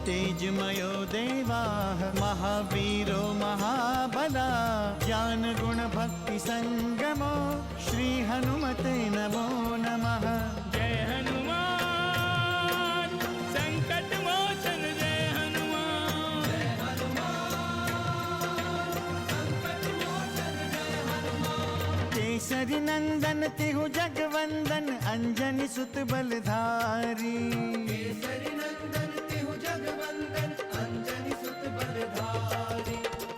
तेजमयो देवाः महावीरो महाबला ज्ञान गुण भक्ति संगमो श्री हनुमते नमो नमः। जय हनुमान संकट मोचन जय हनुमान। जय हनुमान संकट मोचन जय हनुमान। केसरी नंदन तिहु जगवंदन अंजनी सुत बलधारी। केसरी नंदन तिहु जगवंदन अंजनी सुत बलधारी।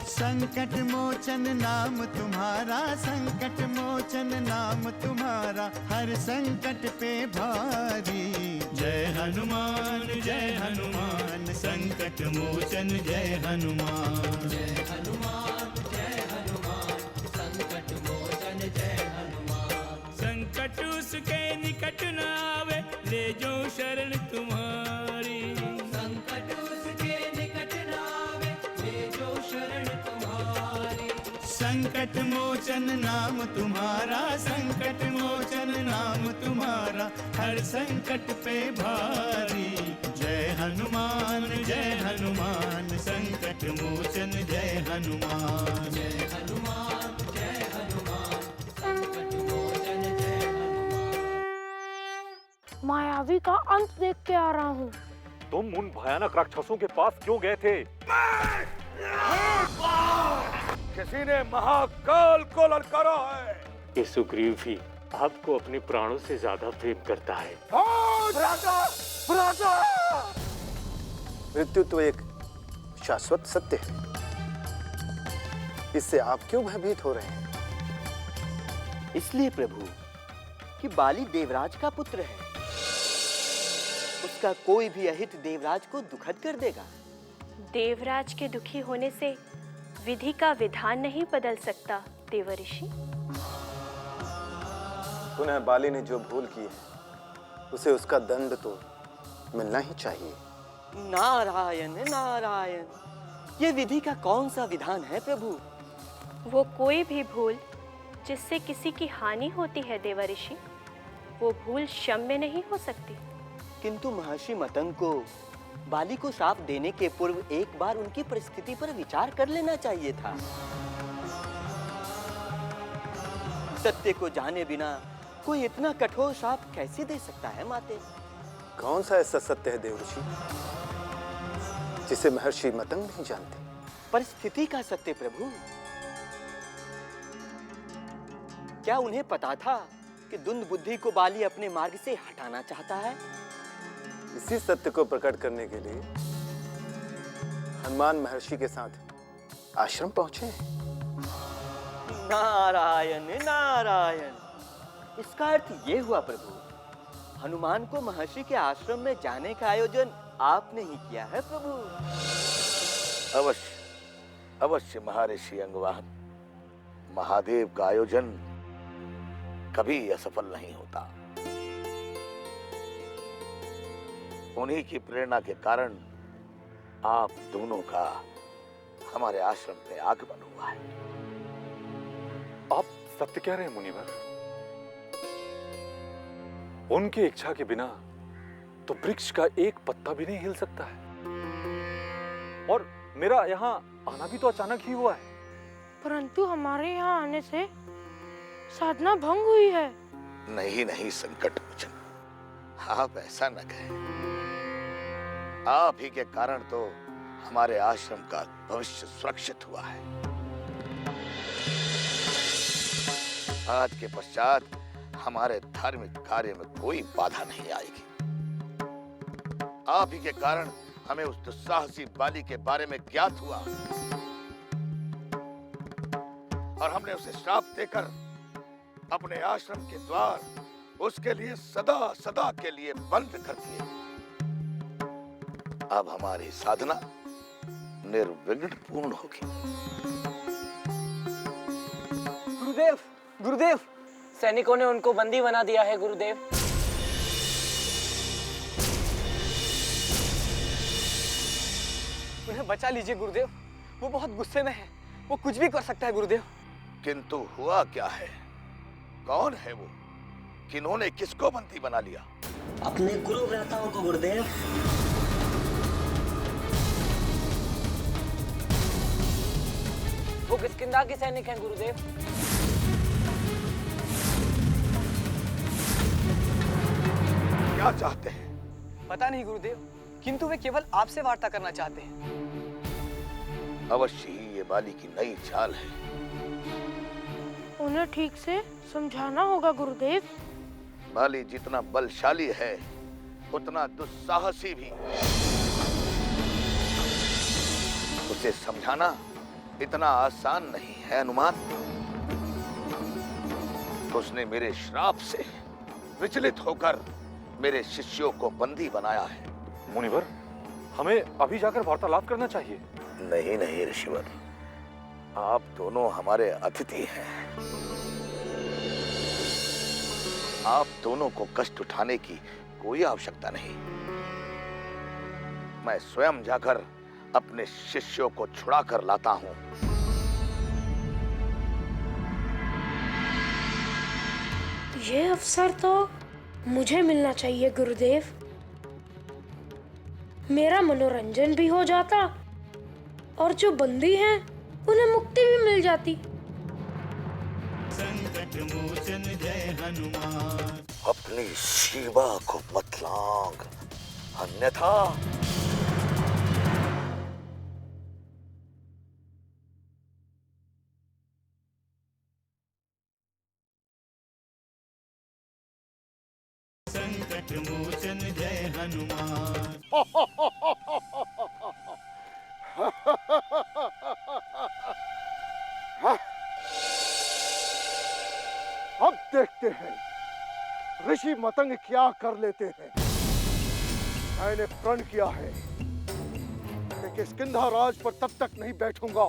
संकट मोचन नाम तुम्हारा संकट मोचन नाम तुम्हारा हर संकट पे भारी। जय हनुमान संकट मोचन जय हनुमान। जय हनुमान संकट मोचन जय हनुमान। संकट उसके निकट न आवे ले जो शरण तुम्हारी। संकट उसके निकट न आवे ले जो शरण तुम्हारी। संकट मोचन नाम तुम्हारा संकट मोचन नाम तुम्हारा हर संकट पे भारी। जय हनुमान संकट मोचन जय हनुमान। जय हनुमान संकट मोचन जय हनुमान। मायावी का अंत देख के आ रहा हूँ। तुम उन भयानक राक्षसों के पास क्यों गए थे? किसी ने महाकाल को ललकारा है। ये सुग्रीव भी आपको अपने प्राणों से ज्यादा प्रेम करता है। मृत्यु तो एक शाश्वत सत्य है, इससे आप क्यों भयभीत हो रहे हैं? इसलिए प्रभु कि बाली देवराज का पुत्र है, उसका कोई भी अहित देवराज को दुखद कर देगा। देवराज के दुखी होने से विधि का विधान नहीं बदल सकता देवऋषि। पुनः बाली ने जो भूल की है उसे उसका दंड तो मिलना ही चाहिए। नारायण नारायण, ये विधि का कौन सा विधान है प्रभु? वो कोई भी भूल जिससे किसी की हानि होती है देवऋषि, वो भूल क्षम्य नहीं हो सकती। किंतु महर्षि मतंग को बाली को श्राप देने के पूर्व एक बार उनकी परिस्थिति पर विचार कर लेना चाहिए था। सत्य को जाने बिना कोई इतना कठोर श्राप कैसे दे सकता है माते? कौन सा ऐसा सत्य है देवऋषि जिसे महर्षि मतंग नहीं जानते? परिस्थिति का सत्य प्रभु। क्या उन्हें पता था कि दुंद बुद्धि को बाली अपने मार्ग से हटाना चाहता है? इसी सत्य को प्रकट करने के लिए हनुमान महर्षि के साथ आश्रम पहुंचे। नारायण नारायण, इसका अर्थ ये हुआ प्रभु, हनुमान को महर्षि के आश्रम में जाने का आयोजन आपने ही किया है प्रभु। अवश्य अवश्य महर्षि अंगवाहन, महादेव का आयोजन कभी असफल नहीं होता। उन्हीं की प्रेरणा के कारण आप दोनों का हमारे आश्रम में आगमन हुआ है। आप सत्य कह रहे हैं मुनिवर। उनकी इच्छा के बिना तो वृक्ष का एक पत्ता भी नहीं हिल सकता है, और मेरा यहाँ आना भी तो अचानक ही हुआ है। परंतु हमारे यहाँ आने से साधना भंग हुई है। नहीं नहीं संकट मोचन, आप ऐसा न कहें। आप ही के कारण तो हमारे आश्रम का भविष्य सुरक्षित हुआ है। आज के पश्चात हमारे धार्मिक कार्य में कोई बाधा नहीं आएगी। आप ही के कारण हमें उस दुस्साहसी बाली के बारे में ज्ञात हुआ और हमने उसे श्राप देकर अपने आश्रम के द्वार उसके लिए सदा सदा के लिए बंद कर दिए। अब हमारी साधना निर्विघ्न पूर्ण होगी। गुरुदेव, गुरुदेव, सैनिकों ने उनको बंदी बना दिया है गुरुदेव। उन्हें बचा लीजिए गुरुदेव, वो बहुत गुस्से में है, वो कुछ भी कर सकता है गुरुदेव। किंतु हुआ क्या है? कौन है वो? किन्होंने किसको बंदी बना लिया? अपने गुरु भ्राताओं को गुरुदेव। वो किष्किंधा के सैनिक हैं गुरुदेव। क्या चाहते हैं? पता नहीं गुरुदेव, किंतु वे केवल आपसे वार्ता करना चाहते हैं। अवश्य ही ये बाली की नई चाल है। उन्हें ठीक से समझाना होगा गुरुदेव। बाली जितना बलशाली है उतना दुस्साहसी भी। उसे समझाना इतना आसान नहीं है हनुमान। उसने मेरे श्राप से विचलित होकर मेरे शिष्यों को बंदी बनाया है। मुनिवर, हमें अभी जाकर वार्तालाप करना चाहिए। नहीं नहीं ऋषिवर, आप दोनों हमारे अतिथि हैं। आप दोनों को कष्ट उठाने की कोई आवश्यकता नहीं। मैं स्वयं जाकर अपने शिष्यों को छुड़ा कर लाता हूं। ये अवसर तो मुझे मिलना चाहिए गुरुदेव। मेरा मनोरंजन भी हो जाता और जो बंदी हैं उन्हें मुक्ति भी मिल जाती। संकट मोचन जय हनुमान। अपनी सीमा को मत लांघ, अन्यथा संकट मोचन जय हनुमान। अब देखते हैं ऋषि मतंग क्या कर लेते हैं। मैंने प्रण किया है कि किष्किंधा राज पर तब तक नहीं बैठूंगा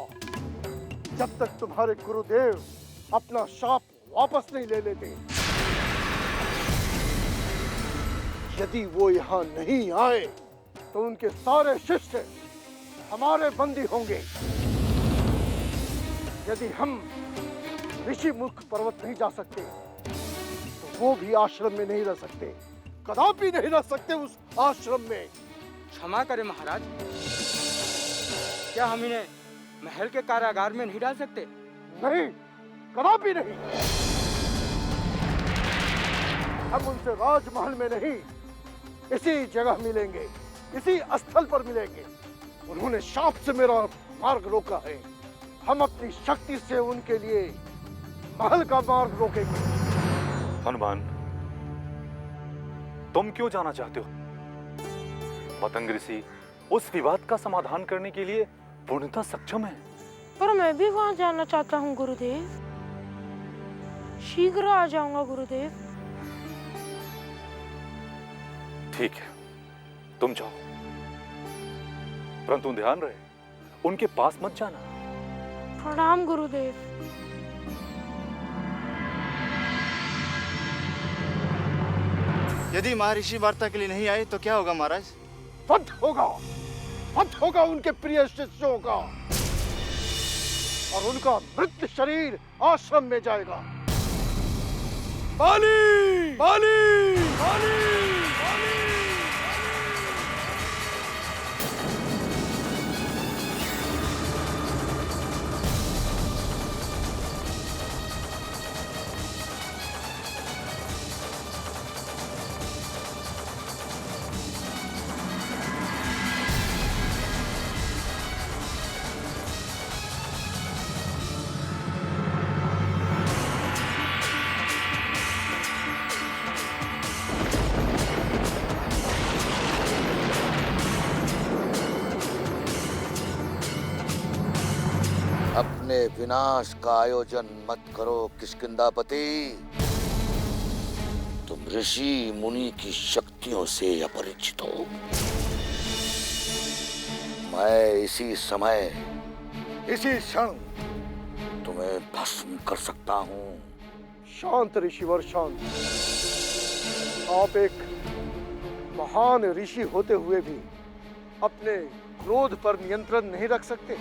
जब तक तुम्हारे गुरुदेव अपना शाप वापस नहीं ले लेते। यदि वो यहाँ नहीं आए तो उनके सारे शिष्य हमारे बंदी होंगे। यदि हम ऋषि मुख पर्वत नहीं जा सकते तो वो भी आश्रम में नहीं रह सकते, कदापि नहीं रह सकते उस आश्रम में। क्षमा करें महाराज, क्या हम इन्हें महल के कारागार में नहीं डाल सकते? नहीं, कदापि नहीं। हम उनसे राजमहल में नहीं, इसी जगह मिलेंगे, इसी स्थल पर मिलेंगे। उन्होंने शाप से मेरा मार्ग रोका है। हम अपनी शक्ति से उनके लिए महल का मार्ग रोकेंगे। हनुमान, तुम क्यों जाना चाहते हो? मतंग ऋषि उस विवाद का समाधान करने के लिए पूर्णतः सक्षम है। पर मैं भी वहां जाना चाहता हूँ गुरुदेव। शीघ्र आ जाऊंगा गुरुदेव। ठीक है, तुम जाओ, परंतु ध्यान रहे उनके पास मत जाना। प्रणाम गुरुदेव। यदि महर्षि वार्ता के लिए नहीं आए तो क्या होगा महाराज? वध होगा, वध होगा उनके प्रिय शिष्यों का, और उनका मृत शरीर आश्रम में जाएगा। बाली! बाली! बाली! बाली! अपने विनाश का आयोजन मत करो किष्किंधापति। तुम ऋषि मुनि की शक्तियों से अपरिचित हो। मैं इसी समय, इसी क्षण तुम्हें भस्म कर सकता हूँ। शांत ऋषिवर, शांत। आप एक महान ऋषि होते हुए भी अपने क्रोध पर नियंत्रण नहीं रख सकते।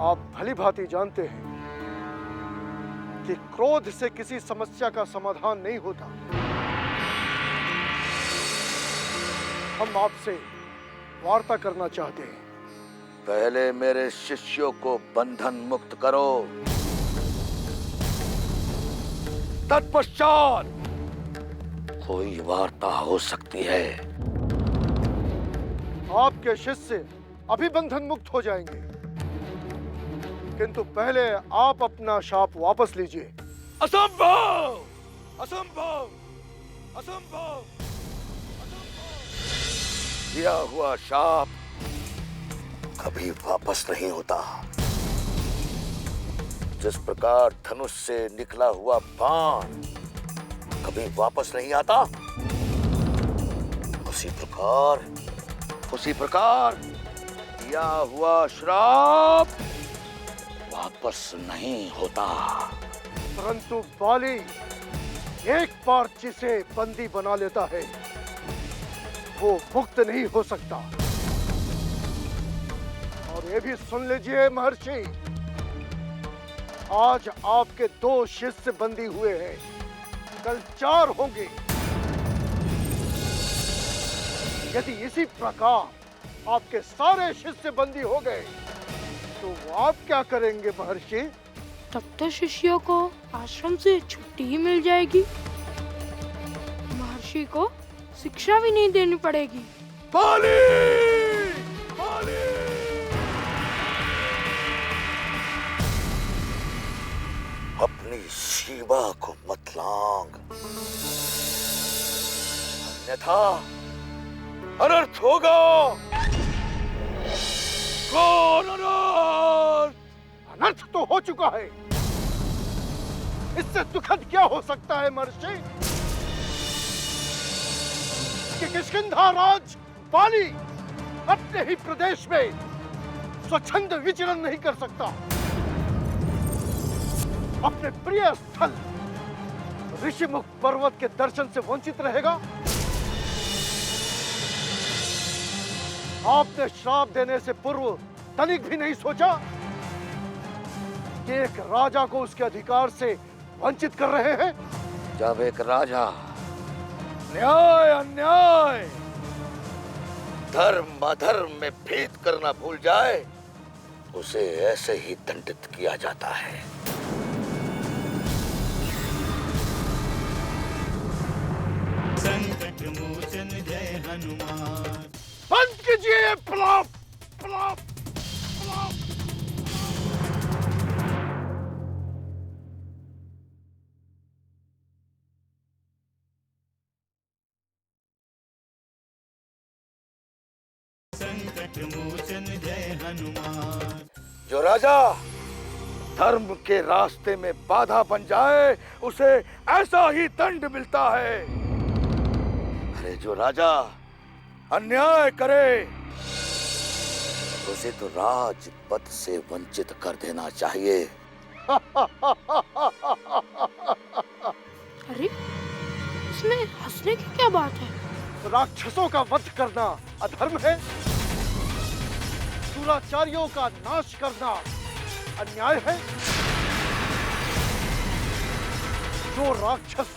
आप भली भांति जानते हैं कि क्रोध से किसी समस्या का समाधान नहीं होता। हम आपसे वार्ता करना चाहते हैं। पहले मेरे शिष्यों को बंधन मुक्त करो, तत्पश्चात कोई वार्ता हो सकती है। आपके शिष्य अभी बंधन मुक्त हो जाएंगे, किंतु पहले आप अपना शाप वापस लीजिए। असंभव, असंभव, असंभव। दिया हुआ शाप कभी वापस नहीं होता। जिस प्रकार धनुष से निकला हुआ बाण कभी वापस नहीं आता, उसी प्रकार दिया हुआ श्राप वापस नहीं होता। परंतु बाली एक बार जिसे बंदी बना लेता है वो मुक्त नहीं हो सकता। और ये भी सुन लीजिए महर्षि, आज आपके 2 शिष्य बंदी हुए हैं, कल 4 होंगे। यदि इसी प्रकार आपके सारे शिष्य बंदी हो गए तो आप क्या करेंगे महर्षि? तब तो शिष्यों को आश्रम से छुट्टी ही मिल जाएगी, महर्षि को शिक्षा भी नहीं देनी पड़ेगी। बाली! बाली! अपनी सीमा को मत लांघ, अन्यथा अनर्थ होगा। कौन अनर्थ? अनर्थ तो हो चुका है, इससे दुखद क्या हो सकता है महर्षि? कि किष्किंधा राज बाली अपने ही प्रदेश में स्वच्छंद विचरण नहीं कर सकता, अपने प्रिय स्थल ऋषिमुख पर्वत के दर्शन से वंचित रहेगा। आपने श्राप देने से पूर्व तनिक भी नहीं सोचा कि एक राजा को उसके अधिकार से वंचित कर रहे हैं। जब एक राजा न्याय अन्याय, धर्म अधर्म में भेद करना भूल जाए, उसे ऐसे ही दंडित किया जाता है। संकट मोचन जय हनुमान। बंद कीजिए ये प्रलाप, प्रलाप, प्रलाप। संकट मोचन जय हनुमान। जो राजा धर्म के रास्ते में बाधा बन जाए, उसे ऐसा ही दंड मिलता है। अरे जो राजा अन्याय करे, उसे तो राजपद से वंचित कर देना चाहिए। अरे इसमें हंसने की क्या बात है? राक्षसों का वध करना अधर्म है, दुराचारियों का नाश करना अन्याय है। जो राक्षस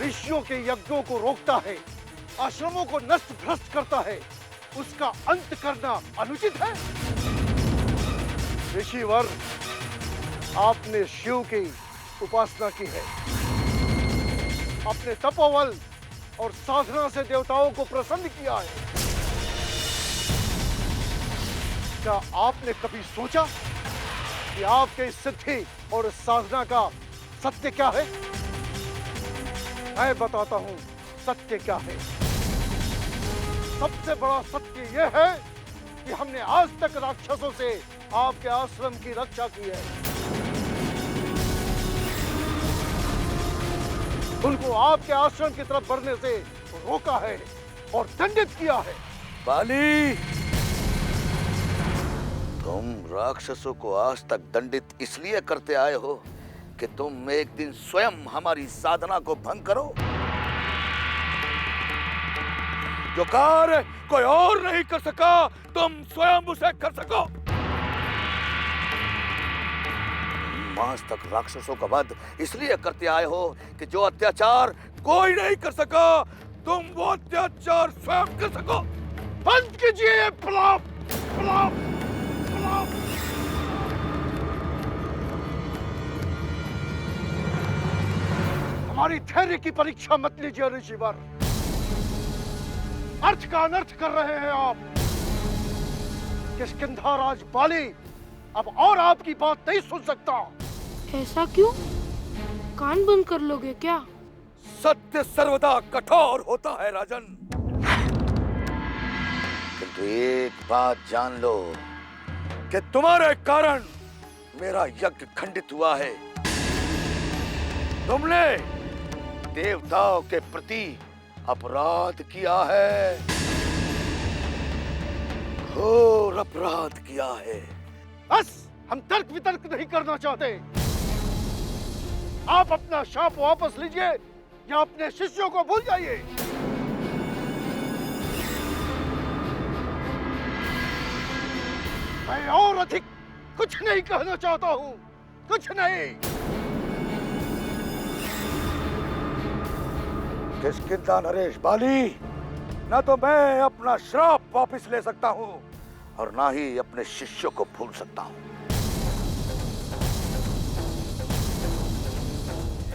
ऋषियों के यज्ञों को रोकता है, आश्रमों को नष्ट भ्रष्ट करता है, उसका अंत करना अनुचित है। ऋषिवर, आपने शिव की उपासना की है, अपने तपोबल और साधना से देवताओं को प्रसन्न किया है। क्या आपने कभी सोचा कि आपके इस सिद्धि और इस साधना का सत्य क्या है? मैं बताता हूं सत्य क्या है। सबसे बड़ा सत्य यह है कि हमने आज तक राक्षसों से आपके आश्रम की रक्षा की है, उनको आपके आश्रम की तरफ बढ़ने से रोका है और दंडित किया है। बाली, तुम राक्षसों को आज तक दंडित इसलिए करते आए हो कि तुम एक दिन स्वयं हमारी साधना को भंग करो। जो कार्य कोई और नहीं कर सका, तुम स्वयं उसे कर सको। आज तक राक्षसों का वध इसलिए करते आए हो कि जो अत्याचार कोई नहीं कर सका, तुम वो अत्याचार स्वयं कर सको। बंद कीजिए ये फ्लॉप फ्लॉप फ्लॉप। हमारी धैर्य की परीक्षा मत लीजिए ऋषिवर। अर्थ का अनर्थ कर रहे हैं आप। किष्किंधाराज बाली अब और आपकी बात नहीं सुन सकता। ऐसा क्यों? कान बंद कर लोगे क्या? सत्य सर्वदा कठोर होता है राजन, किंतु एक बात जान लो कि तुम्हारे कारण मेरा यज्ञ खंडित हुआ है। तुमने देवताओं के प्रति अपराध किया है, घोर अपराध किया है। बस, हम तर्क वितर्क नहीं करना चाहते। आप अपना शाप वापस लीजिए या अपने शिष्यों को भूल जाइए। मैं और अधिक कुछ नहीं कहना चाहता हूं, कुछ नहीं। किष्किंधा नरेश बाली, न तो मैं अपना श्राप वापस ले सकता हूं और ना ही अपने शिष्यों को भूल सकता हूं,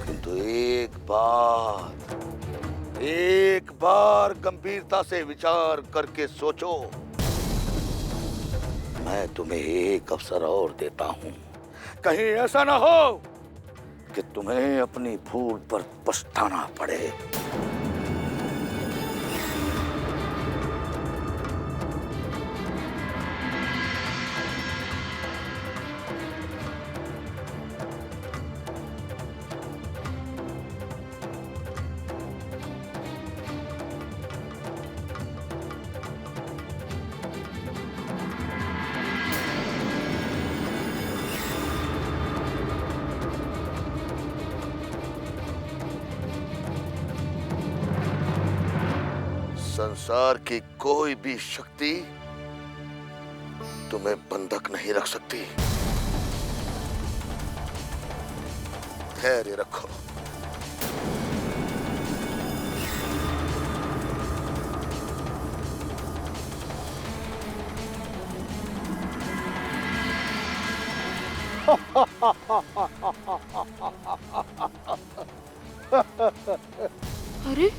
किंतु एक बार गंभीरता से विचार करके सोचो। मैं तुम्हें एक अवसर और देता हूं, कहीं ऐसा ना हो कि तुम्हें अपनी भूल पर पछताना पड़े। संसार की कोई भी शक्ति तुम्हें बंधक नहीं रख सकती। धैर्य रखो। अरे,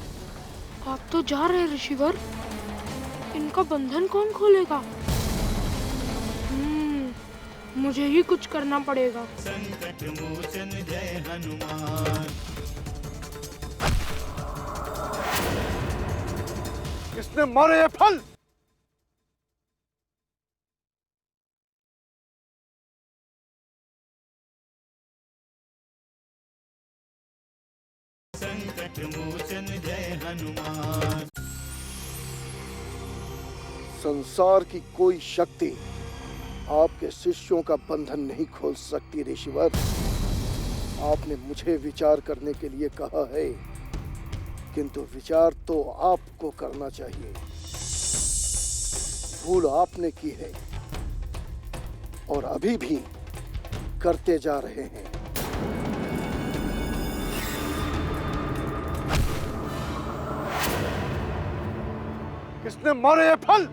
आप तो जा रहे हैं ऋषिवर। इनका बंधन कौन खोलेगा? मुझे ही कुछ करना पड़ेगा। संकट मोचन जय हनुमान। किसने मारे ये फल? संकट मोचन जय हनुमान। संसार की कोई शक्ति आपके शिष्यों का बंधन नहीं खोल सकती ऋषिवर। आपने मुझे विचार करने के लिए कहा है, किंतु विचार तो आपको करना चाहिए। भूल आपने की है और अभी भी करते जा रहे हैं। किसने मारे ये फल?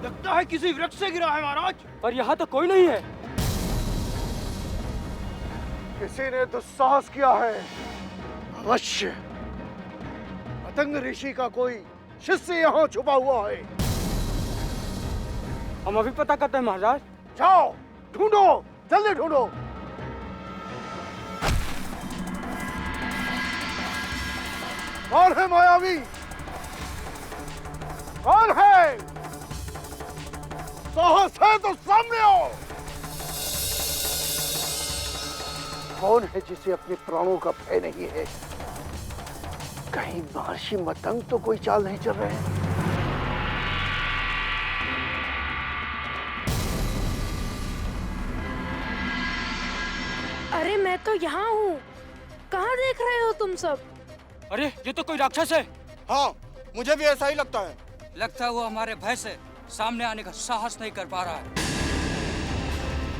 लगता है किसी वृक्ष से गिरा है महाराज, पर यहाँ तो कोई नहीं है। किसी ने दुस्साहस किया है अवश्य। मतंग ऋषि का कोई शिष्य यहाँ छुपा हुआ है। हम अभी पता करते हैं महाराज। जाओ ढूंढो, जल्दी ढूंढो। कौन है मायावी? कौन है? साहस है तो सामने आओ। कौन है जिसे अपने प्राणों का भय नहीं है? कहीं महर्षि मतंग तो कोई चाल नहीं चल रहे हैं? अरे मैं तो यहाँ हूँ। कहाँ देख रहे हो तुम सब? अरे ये तो कोई राक्षस है। हाँ, मुझे भी ऐसा ही लगता है। लगता है वो हमारे भय से सामने आने का साहस नहीं कर पा रहा है।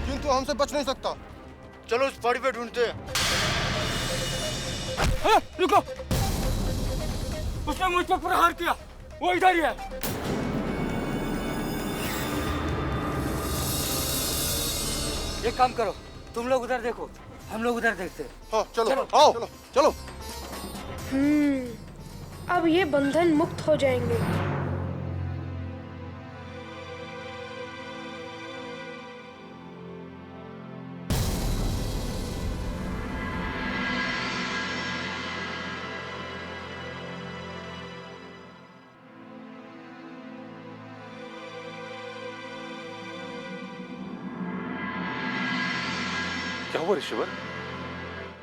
किंतु हमसे बच नहीं सकता। चलो उस पहाड़ी पे ढूंढते हैं। रुको, उसने मुझ पर प्रहार किया, वो इधर ही है। एक काम करो, तुम लोग उधर देखो, हम लोग उधर देखते हैं। हाँ, चलो, आओ, चलो, चलो। अब ये बंधन मुक्त हो जाएंगे। क्या हुआ ऋषिवर?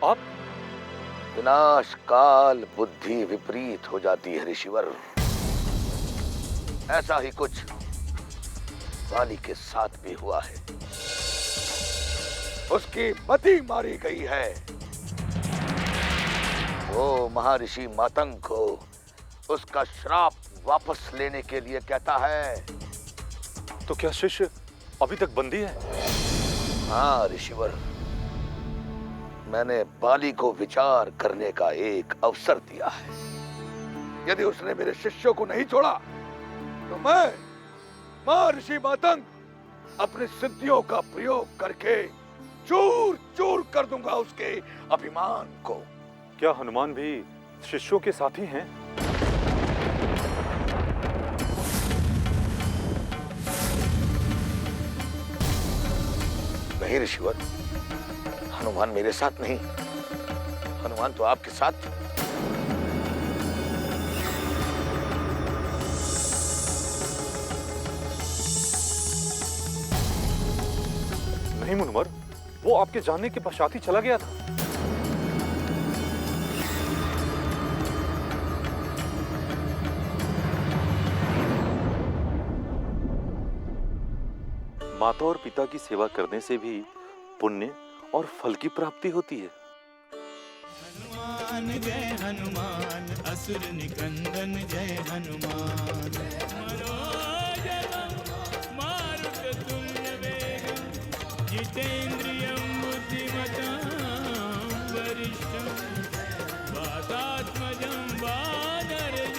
आप? विनाश काल बुद्धि विपरीत हो जाती है ऋषिवर। ऐसा ही कुछ बाली के साथ भी हुआ है। उसकी मति मारी गई है। वो महर्षि मातंग को उसका श्राप वापस लेने के लिए कहता है। तो क्या शिष्य अभी तक बंदी है? हाँ ऋषिवर, मैंने बाली को विचार करने का एक अवसर दिया है। यदि उसने मेरे शिष्यों को नहीं छोड़ा तो मैं महर्षि मातंग अपनी सिद्धियों का प्रयोग करके चूर चूर कर दूंगा उसके अभिमान को। क्या हनुमान भी शिष्यों के साथी हैं? नहीं ऋषिवर, हनुमान मेरे साथ नहीं, हनुमान तो आपके साथ थे। नहीं मुनवर, वो आपके जानने के पश्चात ही चला गया था। माता और पिता की सेवा करने से भी पुण्य और फल की प्राप्ति होती है। हनुमान जय हनुमान, असुर निकंदन जय हनुमान। मनोजवं मारुततुल्यवेगं, जितेन्द्रियं बुद्धिमतां वरिष्ठं, वातात्मजं वानरयूथमुख्यं,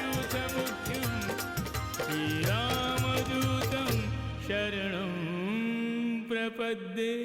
श्रीरामदूतं शरणं प्रपद्ये।